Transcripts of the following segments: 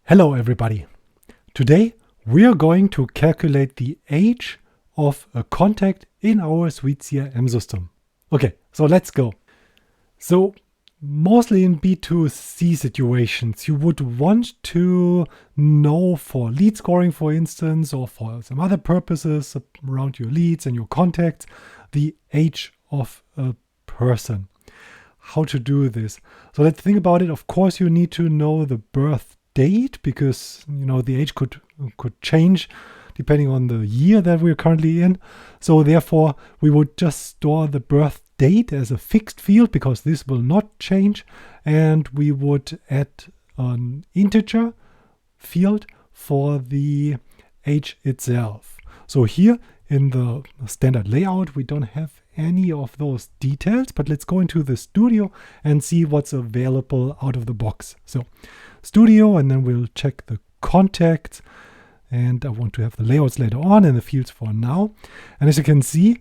Hello everybody. Today we are going to calculate the age of a contact in our SuiteCRM system. Okay, so let's go. So mostly in B2C situations, you would want to know for lead scoring, for instance, or for some other purposes around your leads and your contacts, the age of a person. How to do this? So let's think about it. Of course, you need to know the birth date because the age could change depending on the year that we're currently in. So therefore, we would just store the birth date as a fixed field because this will not change, and we would add an integer field for the age itself. So here in the standard layout, we don't have any of those details, but let's go into the studio and see what's available out of the box. So studio, and then we'll check the contacts, and I want to have the layouts later on and the fields for now. And as you can see,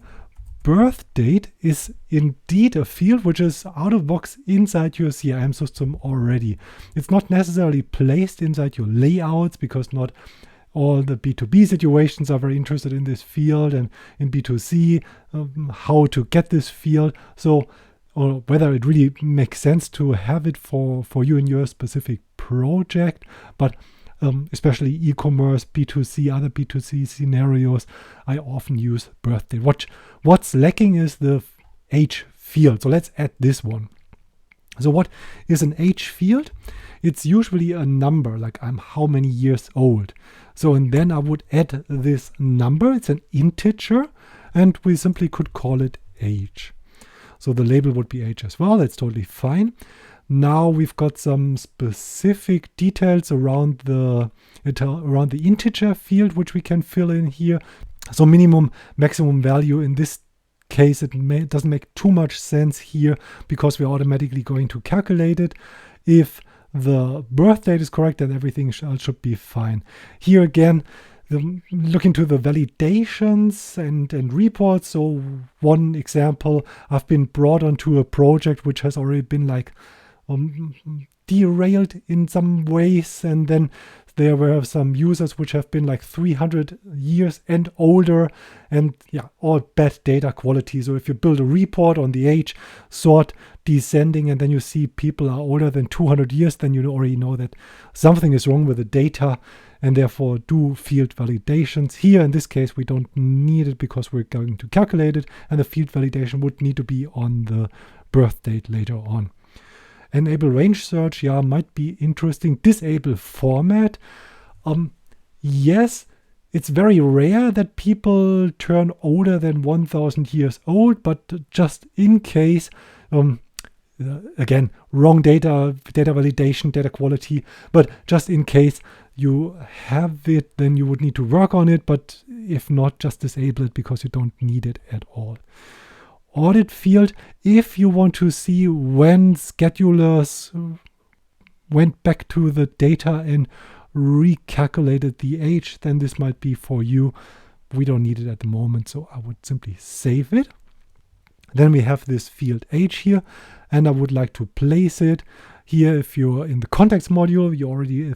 birth date is indeed a field which is out of box inside your CRM system already. It's not necessarily placed inside your layouts because not all the B2B situations are very interested in this field, and in B2C, how to get this field. So, or whether it really makes sense to have it for you in your specific project. But especially e-commerce, B2C, other B2C scenarios, I often use birth date. What's lacking is the age field. So let's add this one. So what is an age field? It's usually a number, like I'm how many years old. So, and then I would add this number. It's an integer, and we simply could call it age. So the label would be age as well. That's totally fine. Now we've got some specific details around the integer field, which we can fill in here. So minimum, maximum value. In this case, it doesn't make too much sense here because we're automatically going to calculate it. If the birth date is correct, then everything should be fine. Here again, look into the validations and reports. So one example, I've been brought onto a project which has already been derailed in some ways, and then there were some users which have been 300 years and older, and all bad data quality. So if you build a report on the age, sort descending, and then you see people are older than 200 years, then you already know that something is wrong with the data, and therefore do field validations. Here in this case, we don't need it because we're going to calculate it, and the field validation would need to be on the birth date later on. Enable range search, might be interesting. Disable format. Yes, it's very rare that people turn older than 1000 years old, but just in case, again, wrong data validation, data quality, but just in case you have it, then you would need to work on it, but if not, just disable it because you don't need it at all. Audit field, if you want to see when schedulers went back to the data and recalculated the age, then this might be for you. We don't need it at the moment, so I would simply save it. Then we have this field age here, and I would like to place it here. If you're in the contacts module, you already,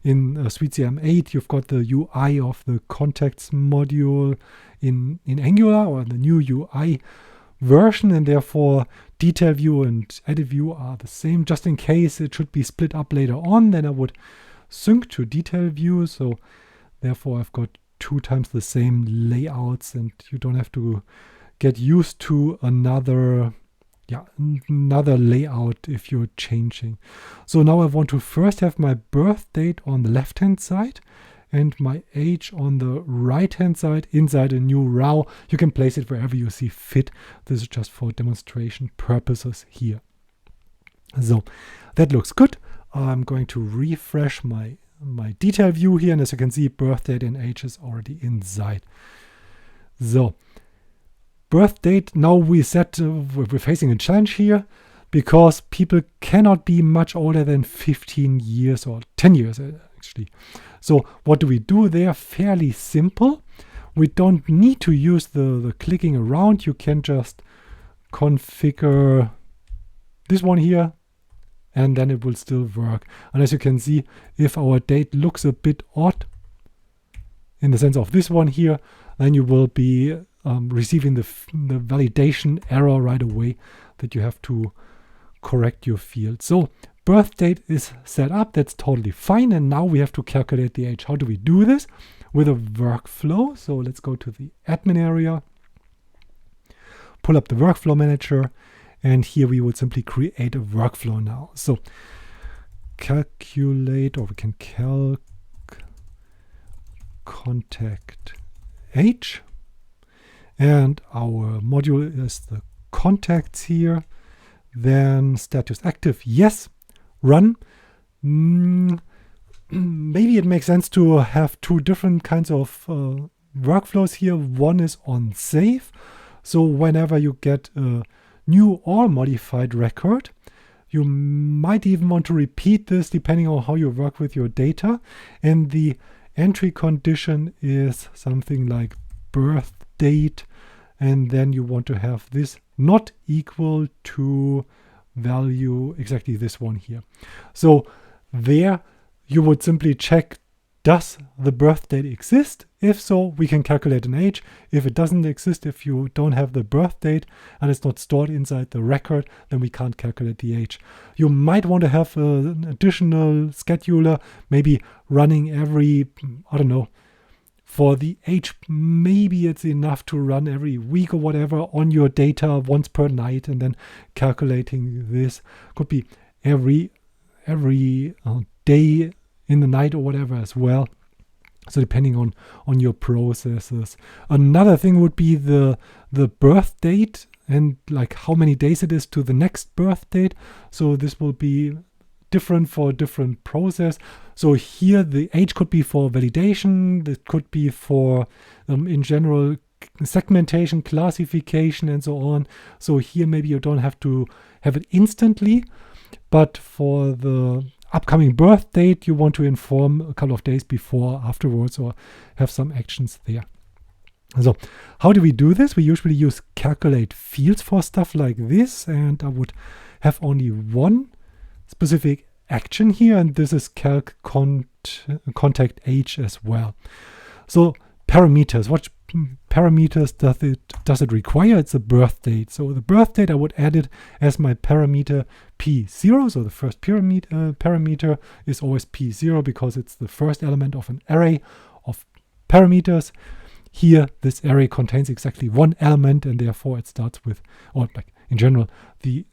in SuiteCRM 8, you've got the UI of the contacts module in Angular, or the new UI version, and therefore detail view and edit view are the same. Just in case it should be split up later on, then I would sync to detail view. So therefore I've got 2 times the same layouts, and you don't have to get used to another layout if you're changing. So now I want to first have my birth date on the left hand side and my age on the right hand side inside a new row. You can place it wherever you see fit. This is just for demonstration purposes here. So that looks good. I'm going to refresh my detail view here, and as you can see, birth date and age is already inside. So birth date, now we said we're facing a challenge here because people cannot be much older than 15 years or 10 years actually. So what do we do there? Fairly simple. We don't need to use the clicking around. You can just configure this one here, and then it will still work. And as you can see, if our date looks a bit odd, in the sense of this one here, then you will be receiving the validation error right away that you have to correct your field. So birth date is set up, that's totally fine, and now we have to calculate the age. How do we do this? With a workflow. So let's go to the admin area, pull up the workflow manager, and here we would simply create a workflow now. So calculate, or we can calc contact age, and our module is the contacts here. Then status active, yes. Run. Maybe it makes sense to have two different kinds of workflows here. One is on save. So whenever you get a new or modified record, you might even want to repeat this depending on how you work with your data. And the entry condition is something like birth date. And then you want to have this not equal to value exactly this one here. So there you would simply check, does the birth date exist? If so, we can calculate an age. If it doesn't exist, if you don't have the birth date and it's not stored inside the record, then we can't calculate the age. You might want to have an additional scheduler, maybe running every, I don't know, for the age, maybe it's enough to run every week or whatever on your data once per night, and then calculating this could be every day in the night or whatever as well. So depending on your processes. Another thing would be the birth date and like how many days it is to the next birth date. So this will be different for a different process. So here the age could be for validation, it could be for in general segmentation, classification, and so on. So here maybe you don't have to have it instantly, but for the upcoming birth date you want to inform a couple of days before, afterwards, or have some actions there. So how do we do this? We usually use calculate fields for stuff like this, and I would have only one specific action here, and this is calc contact age as well. So parameters, what parameters does it require? It's a birth date. So the birth date, I would add it as my parameter P0. So the first parameter is always P0 because it's the first element of an array of parameters. Here, this array contains exactly one element, and therefore it starts with, or like in general, the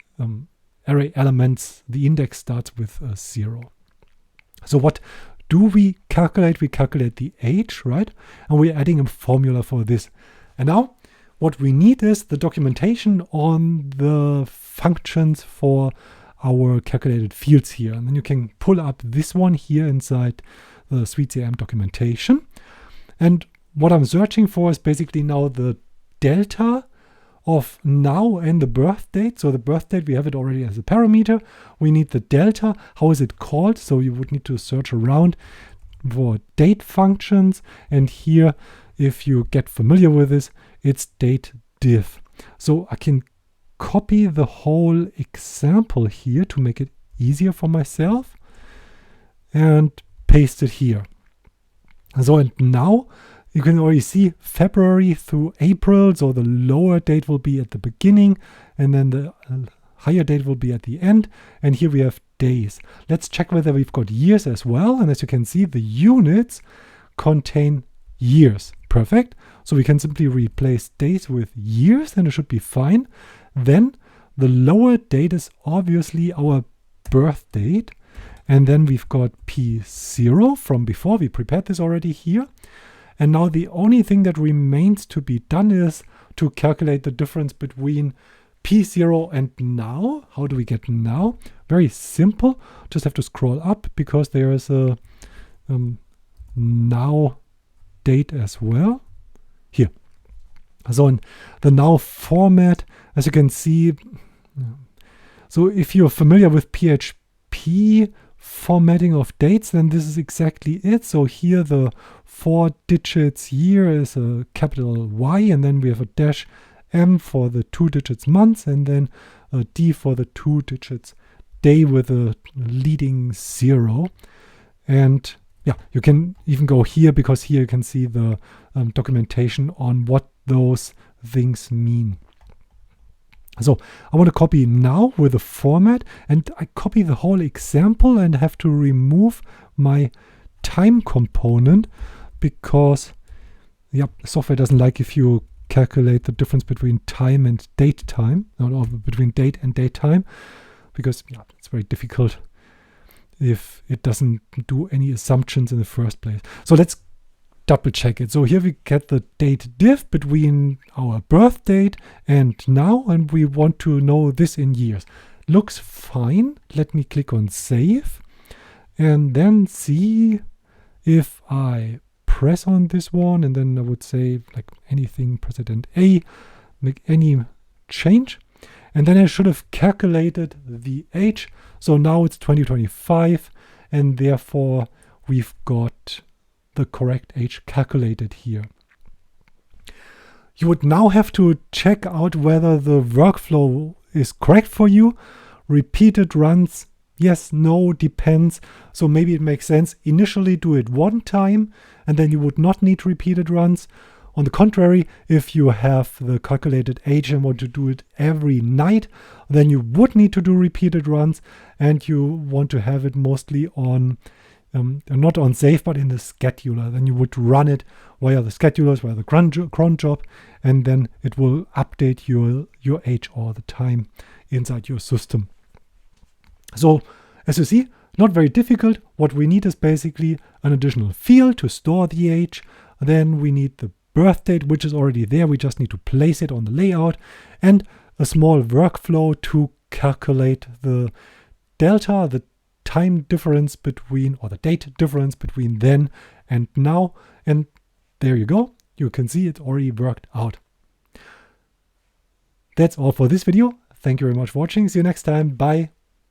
array elements, the index starts with 0. So what do we calculate? We calculate the age, right? And we're adding a formula for this. And now what we need is the documentation on the functions for our calculated fields here. And then you can pull up this one here inside the SuiteCRM documentation. And what I'm searching for is basically now the delta of now and the birth date. So the birth date, we have it already as a parameter. We need the delta. How is it called? So you would need to search around for date functions. And here, if you get familiar with this, it's date diff. So I can copy the whole example here to make it easier for myself and paste it here. So and now you can already see February through April. So the lower date will be at the beginning, and then the higher date will be at the end. And here we have days. Let's check whether we've got years as well. And as you can see, the units contain years. Perfect. So we can simply replace days with years, and it should be fine. Then the lower date is obviously our birth date. And then we've got P0 from before. We prepared this already here. And now the only thing that remains to be done is to calculate the difference between P0 and now. How do we get now? Very simple. Just have to scroll up because there is a now date as well. Here. So in the now format, as you can see, so if you're familiar with PHP formatting of dates, then this is exactly it. So here the 4 digits year is a capital Y, and then we have a dash M for the 2 digits months, and then a D for the 2 digits day with a leading 0. And yeah, you can even go here, because here you can see the documentation on what those things mean. So I want to copy now with a format, and I copy the whole example and have to remove my time component, because software doesn't like if you calculate the difference between time and date time, or between date and date time, because it's very difficult if it doesn't do any assumptions in the first place. So let's double check it. So here we get the date diff between our birth date and now, and we want to know this in years. Looks fine. Let me click on save and then see if I press on this one, and then I would say like anything, President A, make any change. And then I should have calculated the age. So now it's 2025, and therefore we've got the correct age calculated here. You would now have to check out whether the workflow is correct for you. Repeated runs, yes, no, depends. So maybe it makes sense initially do it one time, and then you would not need repeated runs. On the contrary, if you have the calculated age and want to do it every night, then you would need to do repeated runs, and you want to have it mostly on, not on save, but in the scheduler. Then you would run it via the schedulers, via the cron job, and then it will update your age all the time inside your system. So as you see, not very difficult. What we need is basically an additional field to store the age. Then we need the birth date, which is already there. We just need to place it on the layout, and a small workflow to calculate the delta, the time difference between, or the date difference between then and now. And there you go. You can see it's already worked out. That's all for this video. Thank you very much for watching. See you next time. Bye.